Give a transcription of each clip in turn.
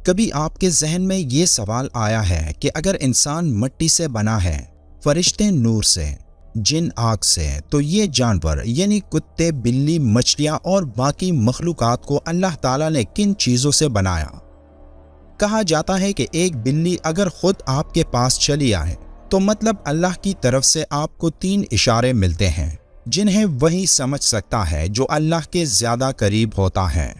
کبھی آپ کے ذہن میں یہ سوال آیا ہے کہ اگر انسان مٹی سے بنا ہے، فرشتے نور سے، جن آگ سے، تو یہ جانور یعنی کتے، بلی، مچھلیاں اور باقی مخلوقات کو اللہ تعالیٰ نے کن چیزوں سے بنایا؟ کہا جاتا ہے کہ ایک بلی اگر خود آپ کے پاس چلی آئے تو مطلب اللہ کی طرف سے آپ کو 3 اشارے ملتے ہیں جنہیں وہی سمجھ سکتا ہے جو اللہ کے زیادہ قریب ہوتا ہے۔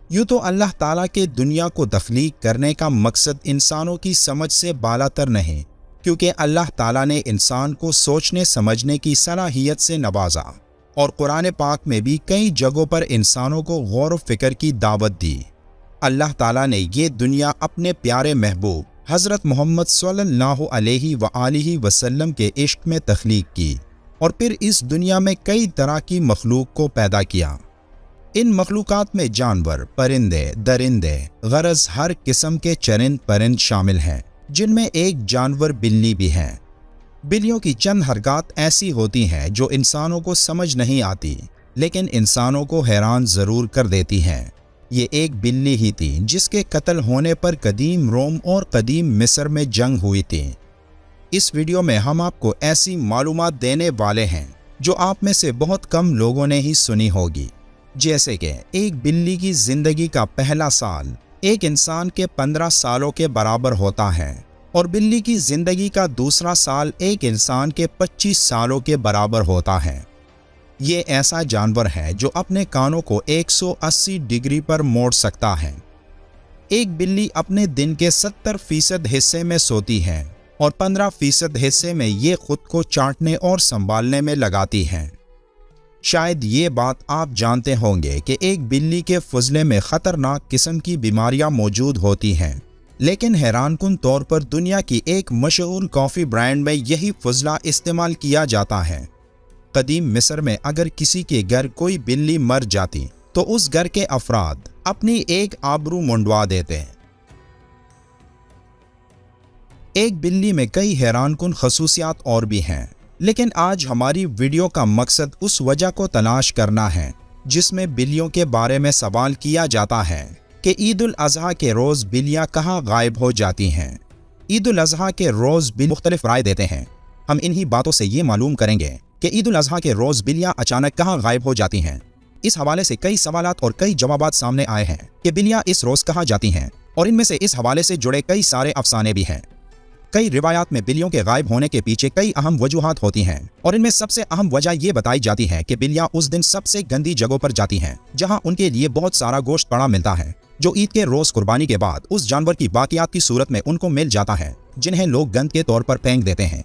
یوں تو اللہ تعالیٰ کے دنیا کو تخلیق کرنے کا مقصد انسانوں کی سمجھ سے بالاتر نہیں، کیونکہ اللہ تعالیٰ نے انسان کو سوچنے سمجھنے کی صلاحیت سے نوازا اور قرآن پاک میں بھی کئی جگہوں پر انسانوں کو غور و فکر کی دعوت دی۔ اللہ تعالیٰ نے یہ دنیا اپنے پیارے محبوب حضرت محمد صلی اللہ علیہ وآلہ وسلم کے عشق میں تخلیق کی اور پھر اس دنیا میں کئی طرح کی مخلوق کو پیدا کیا۔ ان مخلوقات میں جانور، پرندے، درندے، غرض ہر قسم کے چرند پرند شامل ہیں، جن میں ایک جانور بلی بھی ہے۔ بلیوں کی چند حرکات ایسی ہوتی ہیں جو انسانوں کو سمجھ نہیں آتی، لیکن انسانوں کو حیران ضرور کر دیتی ہیں۔ یہ ایک بلی ہی تھی جس کے قتل ہونے پر قدیم روم اور قدیم مصر میں جنگ ہوئی تھی۔ اس ویڈیو میں ہم آپ کو ایسی معلومات دینے والے ہیں جو آپ میں سے بہت کم لوگوں نے ہی سنی ہوگی، جیسے کہ ایک بلی کی زندگی کا پہلا سال ایک انسان کے 15 سالوں کے برابر ہوتا ہے اور بلی کی زندگی کا دوسرا سال ایک انسان کے 25 سالوں کے برابر ہوتا ہے۔ یہ ایسا جانور ہے جو اپنے کانوں کو 180 ڈگری پر موڑ سکتا ہے۔ ایک بلی اپنے دن کے 70% حصے میں سوتی ہے اور 15% حصے میں یہ خود کو چاٹنے اور سنبھالنے میں لگاتی ہے۔ شاید یہ بات آپ جانتے ہوں گے کہ ایک بلی کے فضلے میں خطرناک قسم کی بیماریاں موجود ہوتی ہیں، لیکن حیران کن طور پر دنیا کی ایک مشہور کافی برانڈ میں یہی فضلہ استعمال کیا جاتا ہے۔ قدیم مصر میں اگر کسی کے گھر کوئی بلی مر جاتی تو اس گھر کے افراد اپنی ایک آبرو منڈوا دیتے۔ ایک بلی میں کئی حیران کن خصوصیات اور بھی ہیں، لیکن آج ہماری ویڈیو کا مقصد اس وجہ کو تلاش کرنا ہے جس میں بلیوں کے بارے میں سوال کیا جاتا ہے کہ عید الاضحیٰ کے روز بلیاں کہاں غائب ہو جاتی ہیں۔ عید الاضحیٰ کے روز بلی مختلف رائے دیتے ہیں۔ ہم انہی باتوں سے یہ معلوم کریں گے کہ عید الاضحیٰ کے روز بلیاں اچانک کہاں غائب ہو جاتی ہیں۔ اس حوالے سے کئی سوالات اور کئی جوابات سامنے آئے ہیں کہ بلیاں اس روز کہاں جاتی ہیں، اور ان میں سے اس حوالے سے جڑے کئی سارے افسانے بھی ہیں۔ کئی روایات میں بلیوں کے غائب ہونے کے پیچھے کئی اہم وجوہات ہوتی ہیں، اور ان میں سب سے اہم وجہ یہ بتائی جاتی ہے کہ بلیاں اس دن سب سے گندی جگہوں پر جاتی ہیں جہاں ان کے لیے بہت سارا گوشت پڑا ملتا ہے، جو عید کے روز قربانی کے بعد اس جانور کی باقیات کی صورت میں ان کو مل جاتا ہے، جنہیں لوگ گند کے طور پر پھینک دیتے ہیں۔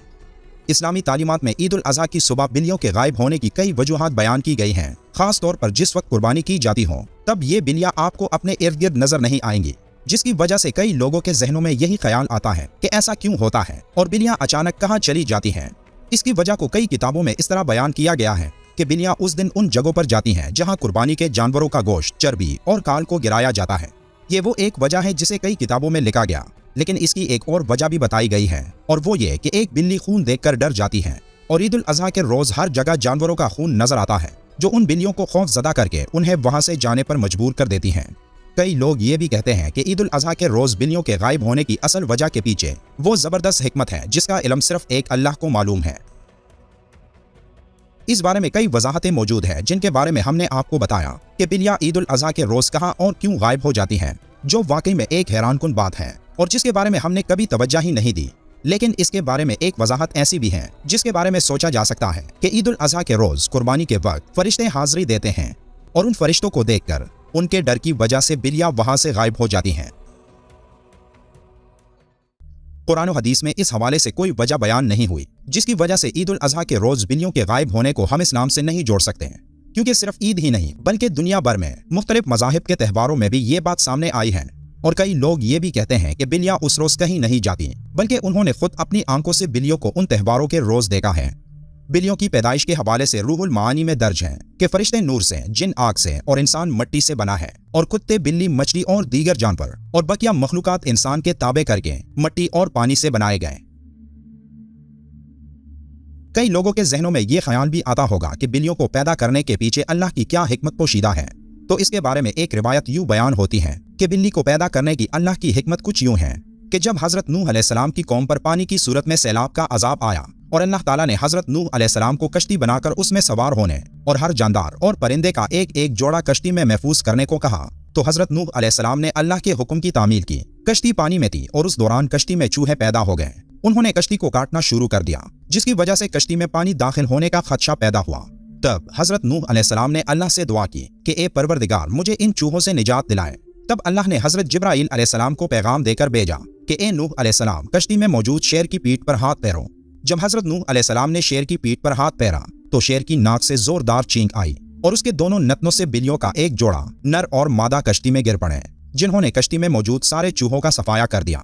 اسلامی تعلیمات میں عید الاضحیٰ کی صبح بلیوں کے غائب ہونے کی کئی وجوہات بیان کی گئی ہیں۔ خاص طور پر جس وقت قربانی کی جاتی ہو تب یہ بلیاں آپ کو اپنے ارد گرد نظر نہیں آئیں گی، جس کی وجہ سے کئی لوگوں کے ذہنوں میں یہی خیال آتا ہے کہ ایسا کیوں ہوتا ہے اور بلیاں اچانک کہاں چلی جاتی ہیں۔ اس کی وجہ کو کئی کتابوں میں اس طرح بیان کیا گیا ہے کہ بلیاں اس دن ان جگہوں پر جاتی ہیں جہاں قربانی کے جانوروں کا گوشت، چربی اور کال کو گرایا جاتا ہے۔ یہ وہ ایک وجہ ہے جسے کئی کتابوں میں لکھا گیا، لیکن اس کی ایک اور وجہ بھی بتائی گئی ہے، اور وہ یہ کہ ایک بلی خون دیکھ کر ڈر جاتی ہے، اور عید الاضحیٰ کے روز ہر جگہ جانوروں کا خون نظر آتا ہے جو ان بلیوں کو خوف زدہ کر کے انہیں وہاں سے جانے پر مجبور کر دیتی ہیں۔ کئی لوگ یہ بھی کہتے ہیں کہ عید الاضحیٰ کے روز بلیوں کے غائب ہونے کی اصل وجہ کے پیچھے وہ زبردست حکمت ہے جس کا علم صرف ایک اللہ کو معلوم ہے۔ اس بارے میں کئی وضاحتیں موجود ہیں جن کے بارے میں ہم نے آپ کو بتایا کہ بلیاں عید الاضحیٰ کے روز کہاں اور کیوں غائب ہو جاتی ہیں، جو واقعی میں ایک حیران کن بات ہے اور جس کے بارے میں ہم نے کبھی توجہ ہی نہیں دی۔ لیکن اس کے بارے میں ایک وضاحت ایسی بھی ہے جس کے بارے میں سوچا جا سکتا ہے کہ عید الاضحیٰ کے روز قربانی کے وقت فرشتے حاضری دیتے ہیں، اور ان فرشتوں کو دیکھ کر ان کے ڈر کی وجہ سے بلیاں وہاں سے غائب ہو جاتی ہیں۔ قرآن و حدیث میں اس حوالے سے کوئی وجہ بیان نہیں ہوئی جس کی وجہ سے عید الاضحیٰ کے روز بلیوں کے غائب ہونے کو ہم اسلام سے نہیں جوڑ سکتے ہیں، کیونکہ صرف عید ہی نہیں بلکہ دنیا بھر میں مختلف مذاہب کے تہواروں میں بھی یہ بات سامنے آئی ہے، اور کئی لوگ یہ بھی کہتے ہیں کہ بلیاں اس روز کہیں نہیں جاتی، بلکہ انہوں نے خود اپنی آنکھوں سے بلیوں کو ان تہواروں کے روز دیکھا ہے۔ بلیوں کی پیدائش کے حوالے سے روح المعانی میں درج ہے کہ فرشتے نور سے، جن آگ سے اور انسان مٹی سے بنا ہے، اور کتے، بلی، مچھلی اور دیگر جانور اور بقیہ مخلوقات انسان کے تابع کر کے مٹی اور پانی سے بنائے گئے۔ کئی لوگوں کے ذہنوں میں یہ خیال بھی آتا ہوگا کہ بلیوں کو پیدا کرنے کے پیچھے اللہ کی کیا حکمت پوشیدہ ہے۔ تو اس کے بارے میں ایک روایت یوں بیان ہوتی ہے کہ بلی کو پیدا کرنے کی اللہ کی حکمت کچھ یوں ہے کہ جب حضرت نوح علیہ السلام کی قوم پر پانی کی صورت میں سیلاب کا عذاب آیا اور اللہ تعالیٰ نے حضرت نوح علیہ السلام کو کشتی بنا کر اس میں سوار ہونے اور ہر جاندار اور پرندے کا ایک ایک جوڑا کشتی میں محفوظ کرنے کو کہا، تو حضرت نوح علیہ السلام نے اللہ کے حکم کی تعمیل کی۔ کشتی پانی میں تھی اور اس دوران کشتی میں چوہے پیدا ہو گئے۔ انہوں نے کشتی کو کاٹنا شروع کر دیا، جس کی وجہ سے کشتی میں پانی داخل ہونے کا خدشہ پیدا ہوا۔ تب حضرت نوح علیہ السلام نے اللہ سے دعا کی کہ اے پروردگار مجھے ان چوہوں سے نجات دلائے۔ تب اللہ نے حضرت جبرائیل علیہ السلام کو پیغام دے کر بھیجا کہ اے نوح علیہ السلام کشتی میں موجود شیر کی پیٹھ پر ہاتھ پھیرو۔ جب حضرت نوح علیہ السلام نے شیر کی پیٹھ پر ہاتھ پھیرا تو شیر کی ناک سے زوردار چینک آئی اور اس کے دونوں نتنوں سے بلیوں کا ایک جوڑا نر اور مادہ کشتی میں گر پڑے، جنہوں نے کشتی میں موجود سارے چوہوں کا صفایا کر دیا۔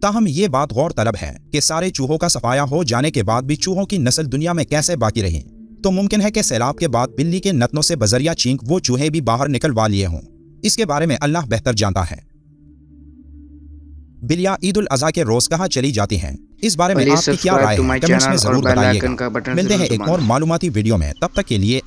تاہم یہ بات غور طلب ہے کہ سارے چوہوں کا صفایا ہو جانے کے بعد بھی چوہوں کی نسل دنیا میں کیسے باقی رہی؟ تو ممکن ہے کہ سیلاب کے بعد بلی کے نتنوں سے بذریعہ چینک وہ چوہے بھی باہر نکلوا لیے ہوں۔ اس کے بارے میں اللہ بہتر جانتا ہے۔ بلیاں عید الاضحیٰ کے روز کہاں چلی جاتی ہیں؟ اس بارے میں آپ کی کیا رائے ہے؟ کمنٹس میں ضرور بتائیے گا۔ ملتے ہیں ایک اور معلوماتی ویڈیو میں، تب تک کے لیے